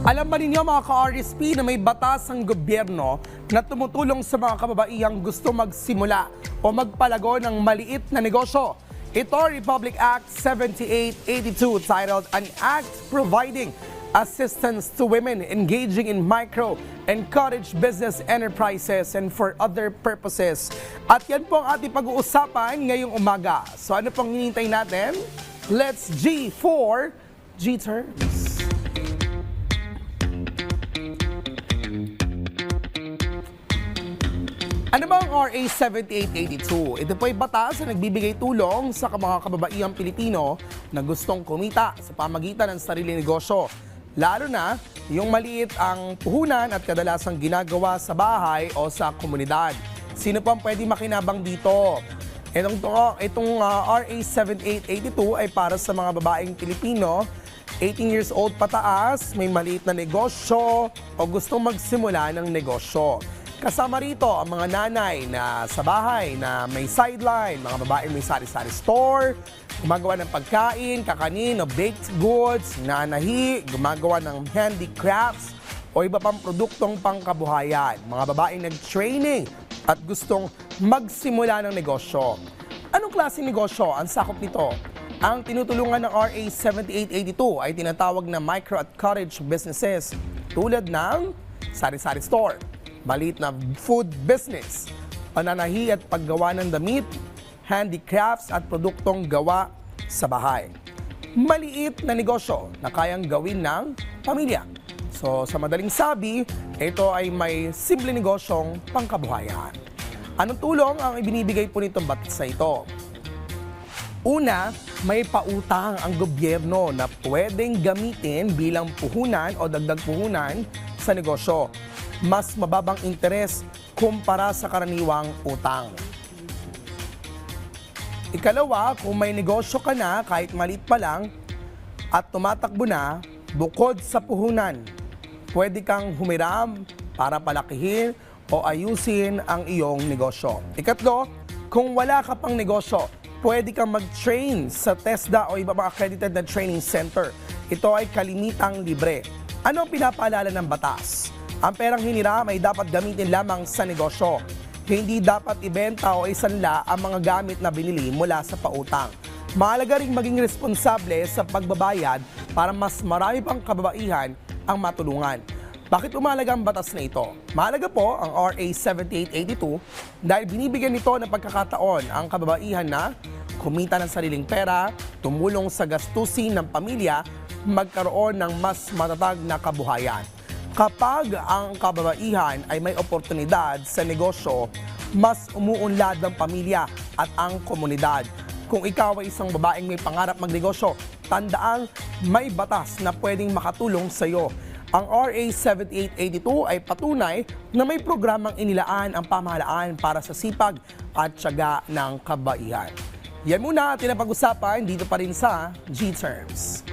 Alam ba ninyo mga ka-RSP na may batas ang gobyerno na tumutulong sa mga kababaihang gusto magsimula o magpalago ng maliit na negosyo? Ito Republic Act 7882 titled An Act Providing Assistance to Women Engaging in Micro and Cottage Business Enterprises and for Other Purposes. At yan po ang ating pag-uusapan ngayong umaga. So ano pong hinihintay natin? Let's G for G-Terms. Ano ba ang RA 7882? Ito po ay batas na nagbibigay tulong sa mga kababaihang Pilipino na gustong kumita sa pamagitan ng sariling negosyo. Lalo na yung maliit ang puhunan at kadalasang ginagawa sa bahay o sa komunidad. Sino pang pwede makinabang dito? Itong RA 7882 ay para sa mga babaeng Pilipino 18 years old pataas, may maliit na negosyo o gustong magsimula ng negosyo. Kasama rito ang mga nanay na sa bahay na may sideline, mga babaeng may sari-sari store, gumagawa ng pagkain, kakanin o baked goods, nanahi, gumagawa ng handicrafts o iba pang produktong pangkabuhayan. Mga babaeng nag-training at gustong magsimula ng negosyo. Anong klaseng negosyo ang sakop nito? Ang tinutulungan ng RA 7882 ay tinatawag na micro at cottage businesses tulad ng sari-sari store, maliit na food business, pananahi at paggawa ng damit, handicrafts at produktong gawa sa bahay. Maliit na negosyo na kayang gawin ng pamilya. So sa madaling sabi, ito ay may simple negosyong pangkabuhayan. Anong tulong ang ibinibigay po nitong batas na ito? Una, may pautang ang gobyerno na pwedeng gamitin bilang puhunan o dagdag puhunan sa negosyo. Mas mababang interes kumpara sa karaniwang utang. Ikalawa, kung may negosyo ka na kahit maliit pa lang at tumatakbo na, bukod sa puhunan, pwede kang humiram para palakihin o ayusin ang iyong negosyo. Ikatlo, kung wala ka pang negosyo, pwede kang mag-train sa TESDA o iba mga accredited na training center. Ito ay kalimitang libre. Ano ang pinapaalala ng batas? Ang perang hiniram ay dapat gamitin lamang sa negosyo. Hindi dapat ibenta o isanla ang mga gamit na binili mula sa pautang. Mahalaga ring maging responsable sa pagbabayad para mas marami pang kababaihan ang matulungan. Bakit umalaga ang batas na ito? Mahalaga po ang RA 7882 dahil binibigyan nito ng pagkakataon ang kababaihan na kumita ng sariling pera, tumulong sa gastusin ng pamilya, magkaroon ng mas matatag na kabuhayan. Kapag ang kababaihan ay may oportunidad sa negosyo, mas umuunlad ang pamilya at ang komunidad. Kung ikaw ay isang babaeng may pangarap magnegosyo, tandaang may batas na pwedeng makatulong sa iyo. Ang RA 7882 ay patunay na may programang inilaan ang pamahalaan para sa sipag at tiyaga ng kababaihan. Yan muna ating napag-usapan dito pa rin sa G-Terms.